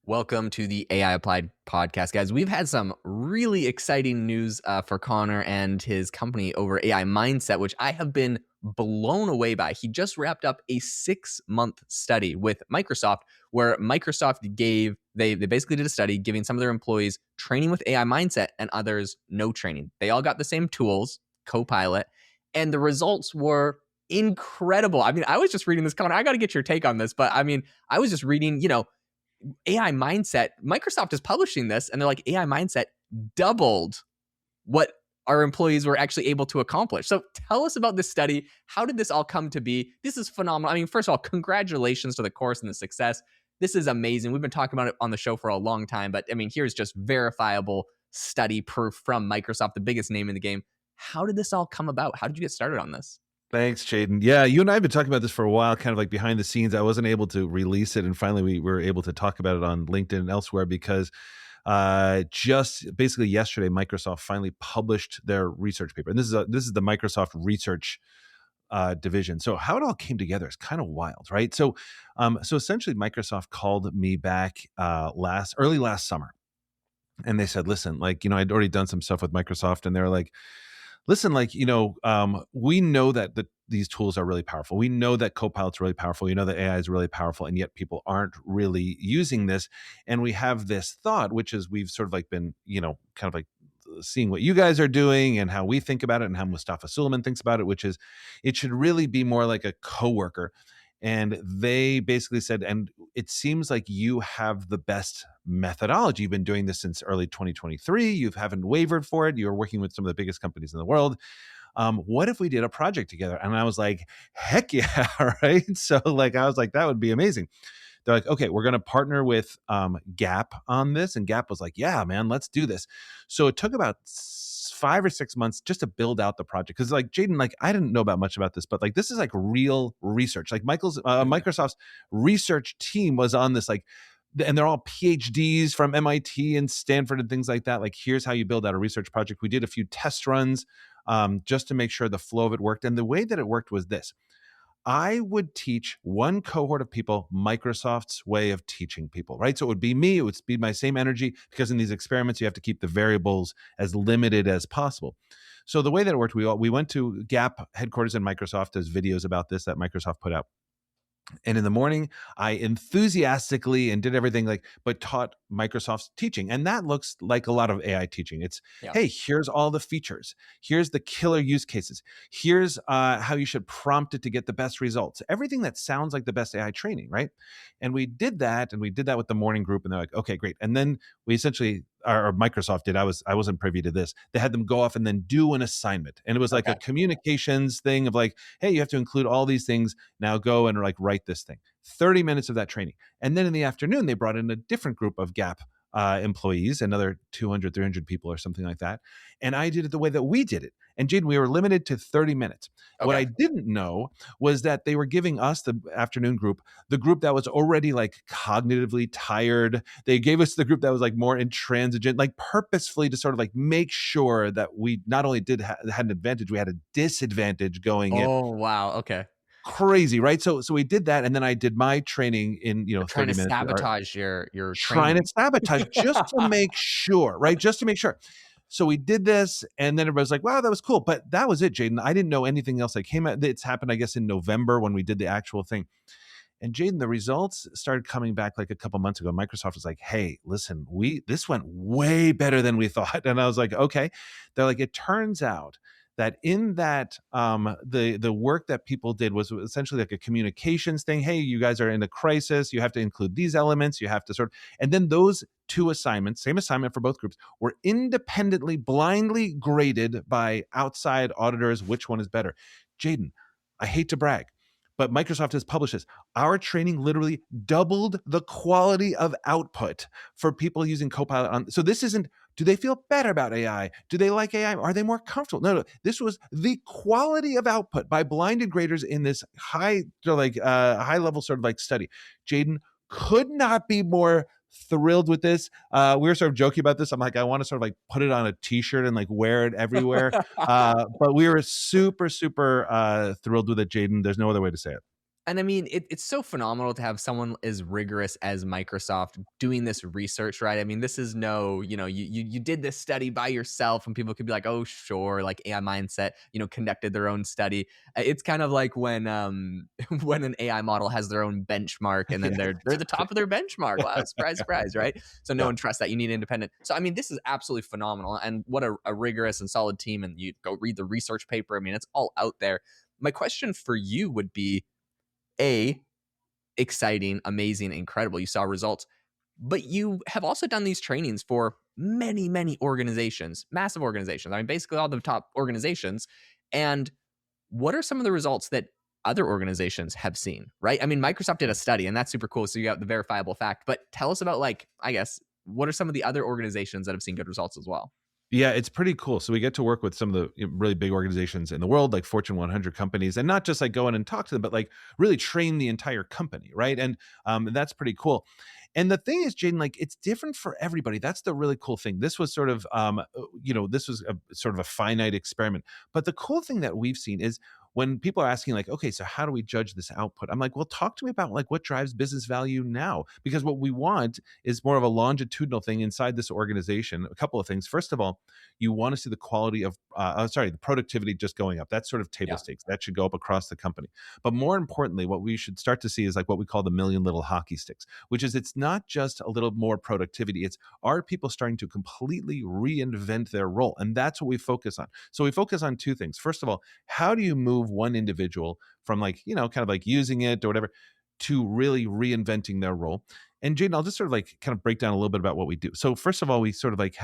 Welcome to the AI Applied podcast, guys. We've had some really exciting news for Connor and his company over AI Mindset, which I have been blown away by. He just wrapped up a 6-month study with Microsoft, where Microsoft they basically did a study giving some of their employees training with AI Mindset and others no training. They all got the same tools, Copilot, and the results were incredible. I mean, I was just reading this, Connor. I got to get your take on this, but I mean, I was just reading, AI Mindset, Microsoft is publishing this, and they're like, AI Mindset doubled what our employees were actually able to accomplish. So tell us about this study. How did this all come to be? This is phenomenal. I mean, first of all, congratulations to the course and the success. This is amazing. We've been talking about it on the show for a long time, but I mean, here's just verifiable study proof from Microsoft, the biggest name in the game. How did this all come about? How did you get started on this? Thanks, Jaeden. Yeah, you and I have been talking about this for a while, kind of like behind the scenes. I wasn't able to release it, and finally we were able to talk about it on LinkedIn and elsewhere because just basically yesterday, Microsoft finally published their research paper, and this is the Microsoft research division. So how it all came together is kind of wild, right? So essentially, Microsoft called me back early last summer, and they said, "Listen, I'd already done some stuff with Microsoft, and they're like." Listen, we know that these tools are really powerful. We know that Copilot's really powerful. You know that AI is really powerful, and yet people aren't really using this. And we have this thought, which is we've sort of like been, kind of like seeing what you guys are doing and how we think about it and how Mustafa Suleiman thinks about it, which is it should really be more like a coworker. And they basically said, and it seems like you have the best methodology. You've been doing this since early 2023. You haven't wavered for it. You're working with some of the biggest companies in the world. What if we did a project together? And I was like, heck yeah, right? So I was like, that would be amazing. They're like, okay, we're going to partner with Gap on this. And Gap was like, yeah, man, let's do this. So it took about 5 or 6 months just to build out the project. Cause Jaeden, I didn't know about much about this, but this is real research. Microsoft's research team was on this, and they're all PhDs from MIT and Stanford and things like that. Here's how you build out a research project. We did a few test runs just to make sure the flow of it worked. And the way that it worked was this. I would teach one cohort of people Microsoft's way of teaching people, right? So it would be me, it would be my same energy, because in these experiments, you have to keep the variables as limited as possible. So the way that it worked, we went to Gap headquarters in Microsoft. There's videos about this that Microsoft put out. And in the morning, I enthusiastically and did everything but taught Microsoft's teaching. And that looks like a lot of AI teaching. It's, Yeah. hey, here's all the features. Here's the killer use cases. Here's how you should prompt it to get the best results. Everything that sounds like the best AI training, right? And we did that with the morning group. And they're like, okay, great. And then we essentially, or Microsoft did, I wasn't privy to this. They had them go off and then do an assignment. And it was like Okay. a communications thing of hey, you have to include all these things. Now go and write this thing. 30 minutes of that training. And then in the afternoon, they brought in a different group of Gap employees, another 200, 300 people or something like that. And I did it the way that we did it. And Jaeden, we were limited to 30 minutes. Okay. What I didn't know was that they were giving us, the afternoon group, the group that was already cognitively tired. They gave us the group that was more intransigent, purposefully to sort of make sure that we not only had an advantage, we had a disadvantage going in. Oh, wow. Okay. Crazy, right? So we did that, and then I did my training in Trying 30 to minutes. sabotage your Trying training. to sabotage just to make sure, right? Just to make sure. So we did this, and then everybody's like, wow, that was cool. But that was it, Jaeden. I didn't know anything else that came out. It's happened, I guess, in November when we did the actual thing. And Jaeden, the results started coming back a couple months ago. Microsoft was like, hey, listen, this went way better than we thought. And I was like, okay. They're like, it turns out that in that the work that people did was essentially a communications thing. Hey, you guys are in a crisis. You have to include these elements. You have to and then those two assignments, same assignment for both groups, were independently, blindly graded by outside auditors. Which one is better? Jaeden, I hate to brag, but Microsoft has published this. Our training literally doubled the quality of output for people using Copilot. So this isn't, do they feel better about AI? Do they like AI? Are they more comfortable? No. This was the quality of output by blinded graders in this high level sort of study. Jaeden, could not be more thrilled with this. We were sort of joking about this. I'm like, I want to sort of put it on a t-shirt and wear it everywhere. But we were super, super thrilled with it, Jaeden. There's no other way to say it. And I mean, it's so phenomenal to have someone as rigorous as Microsoft doing this research, right? I mean, this is no, you did this study by yourself, and people could be like, oh, sure, like AI Mindset, conducted their own study. It's kind of like when when an AI model has their own benchmark, and then Yeah, they're the exactly. top of their benchmark. Wow, surprise, surprise, right? So no Yeah. one trusts that. You need independent. So I mean, this is absolutely phenomenal, and what a rigorous and solid team. And you go read the research paper. I mean, it's all out there. My question for you would be a exciting, amazing, incredible. You saw results, but you have also done these trainings for many, many organizations, massive organizations. I mean, basically all the top organizations. And what are some of the results that other organizations have seen, right? I mean, Microsoft did a study and that's super cool. So you got the verifiable fact, but tell us about, like, I guess, what are some of the other organizations that have seen good results as well? Yeah, it's pretty cool. So we get to work with some of the really big organizations in the world, like Fortune 100 companies, and not just like go in and talk to them, but like really train the entire company, right? And that's pretty cool. And the thing is, Jaden, like it's different for everybody. That's the really cool thing. This was sort of, this was a sort of a finite experiment. But the cool thing that we've seen is when people are asking, like, okay, so how do we judge this output? I'm like, well, talk to me about like what drives business value now, because what we want is more of a longitudinal thing inside this organization. A couple of things. First of all, you want to see the quality of the productivity just going up. That's sort of table Yeah. stakes. That should go up across the company. But more importantly, what we should start to see is like what we call the million little hockey sticks, which is it's not just a little more productivity. It's, are people starting to completely reinvent their role? And that's what we focus on. So we focus on two things. First of all, how do you move one individual from like, kind of like using it or whatever to really reinventing their role? And Jaden, I'll just sort of like kind of break down a little bit about what we do. So first of all, we sort of like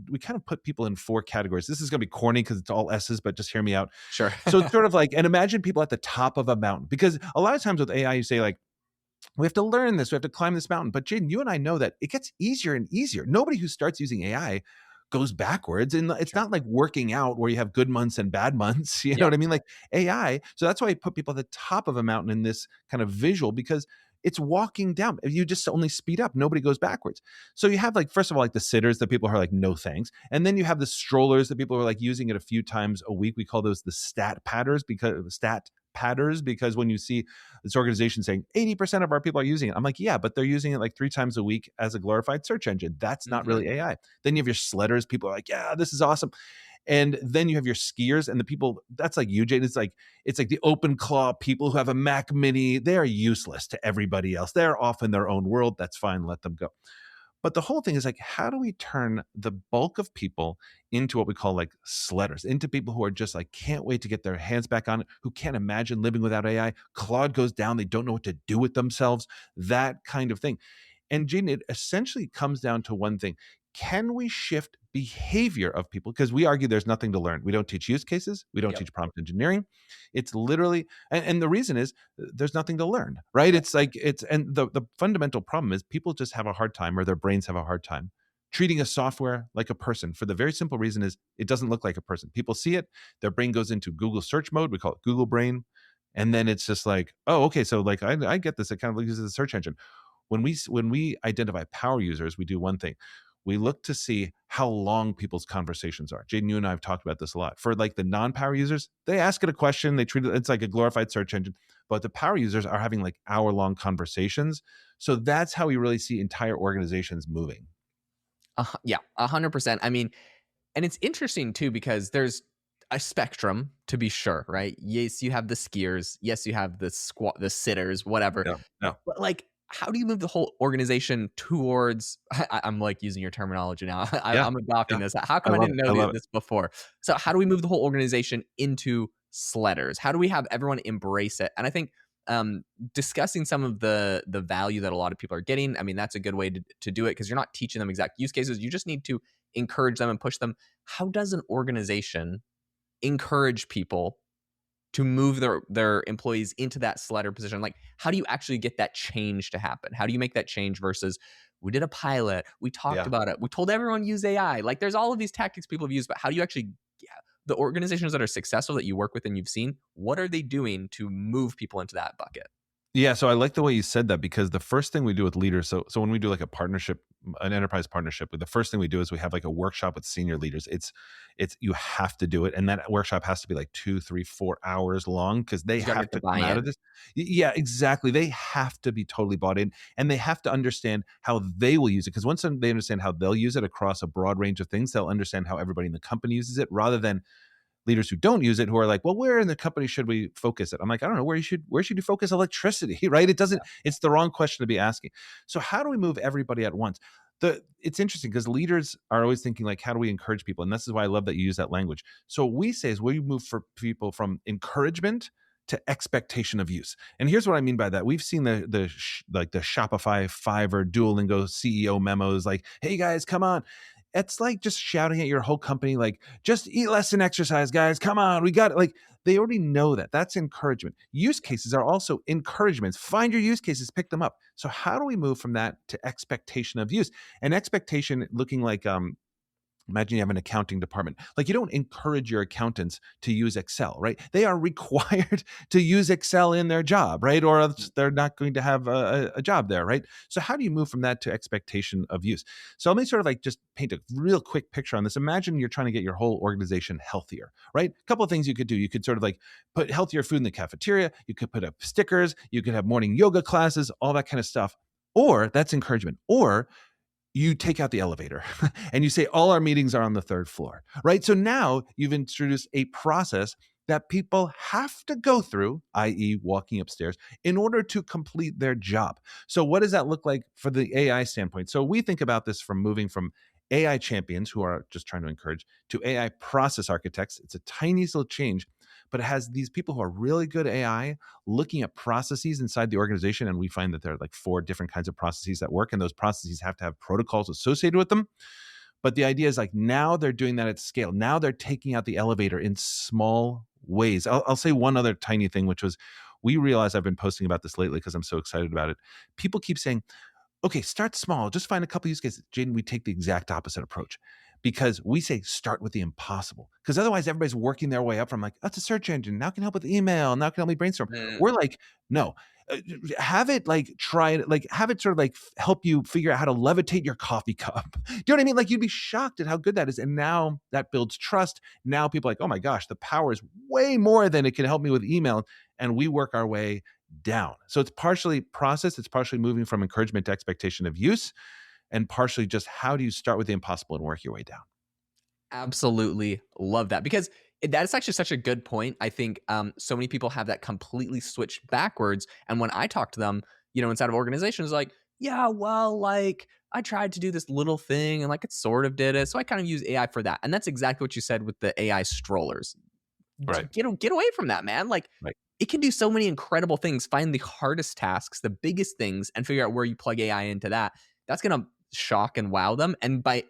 we kind of put people in four categories. This is going to be corny because it's all S's, but just hear me out. Sure. So it's sort of like, and imagine people at the top of a mountain, because a lot of times with AI, you say like, we have to learn this, we have to climb this mountain. But Jaden, you and I know that it gets easier and easier. Nobody who starts using AI goes backwards. And it's Sure. not like working out where you have good months and bad months. You know Yep. what I mean? Like AI. So that's why I put people at the top of a mountain in this kind of visual, because it's walking down. If you just only speed up, nobody goes backwards. So you have like, first of all, like the sitters, the people who are like, no thanks. And then you have the strollers, the people who are like using it a few times a week. We call those the stat patters, because when you see this organization saying 80% of our people are using it, I'm like, yeah, but they're using it like 3 times a week as a glorified search engine. That's not Hmm. really AI. Then you have your sledders. People are like, yeah, this is awesome. And then you have your skiers and the people that's like you, Jade. It's like the open claw people who have a Mac Mini. They are useless to everybody else. They're off in their own world. That's fine. Let them go. But the whole thing is like, how do we turn the bulk of people into what we call like sledders, into people who are just like, can't wait to get their hands back on it, who can't imagine living without AI? Claude goes down, they don't know what to do with themselves, that kind of thing. And Jaden, it essentially comes down to one thing. Can we shift behavior of people? Because we argue there's nothing to learn. We don't teach use cases. We don't Yep. teach prompt engineering. It's literally, and the reason is there's nothing to learn, right? Yep. It's like, and the fundamental problem is people just have a hard time, or their brains have a hard time treating a software like a person, for the very simple reason is it doesn't look like a person. People see it, their brain goes into Google search mode. We call it Google brain. And then it's just like, oh, okay. So like, I get this. It kind of uses a search engine. When we identify power users, we do one thing. We look to see how long people's conversations are. Jaden, you and I have talked about this a lot. For like the non-power users, they ask it a question, they treat it, it's like a glorified search engine. But the power users are having like hour-long conversations. So that's how we really see entire organizations moving. Yeah, 100%. I mean, and it's interesting too because there's a spectrum to be sure, right? Yes, you have the skiers. Yes, you have the sitters, whatever. Yeah. Yeah. But like, how do you move the whole organization towards? I'm like using your terminology now. Yeah. I'm adopting Yeah. this. How I come I love didn't it. know I love it. this before? So how do we move the whole organization into sledders? How do we have everyone embrace it? And I think discussing some of the value that a lot of people are getting. I mean, that's a good way to do it because you're not teaching them exact use cases. You just need to encourage them and push them. How does an organization encourage people to move their employees into that slider position? Like, how do you actually get that change to happen? How do you make that change versus we did a pilot, we talked Yeah. about it, we told everyone use AI. Like, there's all of these tactics people have used, but how do you actually, yeah, the organizations that are successful that you work with and you've seen, what are they doing to move people into that bucket? Yeah, so I like the way you said that, because the first thing we do with leaders, so when we do like a partnership an enterprise partnership, the first thing we do is we have like a workshop with senior leaders. It's you have to do it, and that workshop has to be like 2, 3, 4 hours long because they You gotta have get the to come out of buy-in. this. Yeah, exactly. They have to be totally bought in, and they have to understand how they will use it. Because once they understand how they'll use it across a broad range of things, they'll understand how everybody in the company uses it, rather than leaders who don't use it who are like, well, where in the company should we focus it? I'm like, I don't know, where should you focus electricity? Right? It's the wrong question to be asking. So how do we move everybody at once? It's interesting because leaders are always thinking like, how do we encourage people? And this is why I love that you use that language. So what we say is we move for people from encouragement to expectation of use. And here's what I mean by that. We've seen like the Shopify, Fiverr, Duolingo CEO memos like, hey guys, come on. It's like just shouting at your whole company, like, just eat less and exercise, guys. Come on, we got it. Like, they already know that. That's encouragement. Use cases are also encouragements. Find your use cases, pick them up. So, how do we move from that to expectation of use? And expectation looking like imagine you have an accounting department. Like, you don't encourage your accountants to use Excel, right? They are required to use Excel in their job, right? Or else they're not going to have a job there, right? So how do you move from that to expectation of use? So let me sort of like just paint a real quick picture on this. Imagine you're trying to get your whole organization healthier, right? A couple of things you could do. You could sort of like put healthier food in the cafeteria. You could put up stickers. You could have morning yoga classes, all that kind of stuff. Or that's encouragement. Or you take out the elevator and you say all our meetings are on the third floor, right? So now you've introduced a process that people have to go through, i.e., walking upstairs, in order to complete their job. So, what does that look like for the AI standpoint? So, we think about this from moving from AI champions who are just trying to encourage to AI process architects. It's a tiny little change, but it has these people who are really good at AI looking at processes inside the organization. And we find that there are like 4 different kinds of processes that work, and those processes have to have protocols associated with them. But the idea is like now they're doing that at scale. Now they're taking out the elevator in small ways. I'll say one other tiny thing, which was we realized I've been posting about this lately because I'm so excited about it. People keep saying, okay, start small. Just find a couple use cases. Jaeden, we take the exact opposite approach because we say start with the impossible. Because otherwise, everybody's working their way up from like, that's a search engine. Now it can help with email. Now it can help me brainstorm. Mm. We're like, no, have it like try it, like have it sort of like help you figure out how to levitate your coffee cup. Do you know what I mean? Like you'd be shocked at how good that is. And now that builds trust. Now people are like, oh my gosh, the power is way more than it can help me with email. And we work our way down. So it's partially process, it's partially moving from encouragement to expectation of use, and partially just how do you start with the impossible and work your way down. Absolutely love that because that's actually such a good point. I think so many people have that completely switched backwards. And when I talk to them, inside of organizations, like, yeah, well, like I tried to do this little thing and like it sort of did it. So I kind of use AI for that. And that's exactly what you said with the AI strollers. Right. Get away from that, man. Like Right. it can do so many incredible things. Find the hardest tasks, the biggest things, and figure out where you plug AI into that. That's gonna shock and wow them. And by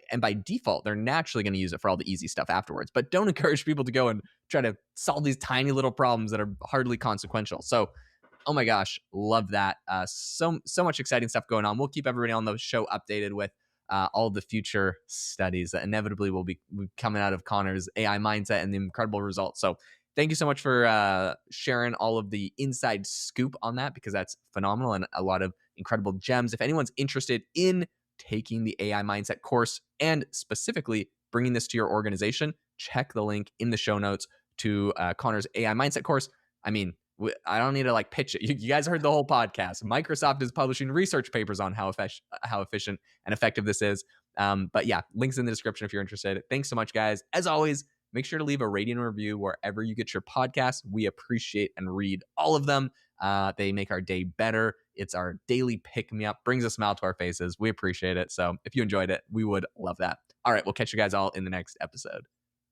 default, they're naturally gonna use it for all the easy stuff afterwards. But don't encourage people to go and try to solve these tiny little problems that are hardly consequential. So oh my gosh, love that. So much exciting stuff going on. We'll keep everybody on the show updated with all the future studies that inevitably will be coming out of Conor's AI mindset and the incredible results. So thank you so much for sharing all of the inside scoop on that because that's phenomenal and a lot of incredible gems. If anyone's interested in taking the AI mindset course and specifically bringing this to your organization, check the link in the show notes to Conor's AI mindset course. I mean, I don't need to like pitch it. You guys heard the whole podcast. Microsoft is publishing research papers on how efficient and effective this is. But yeah, links in the description if you're interested. Thanks so much, guys. As always, make sure to leave a rating and review wherever you get your podcasts. We appreciate and read all of them. They make our day better. It's our daily pick me up, brings a smile to our faces. We appreciate it. So if you enjoyed it, we would love that. All right, we'll catch you guys all in the next episode.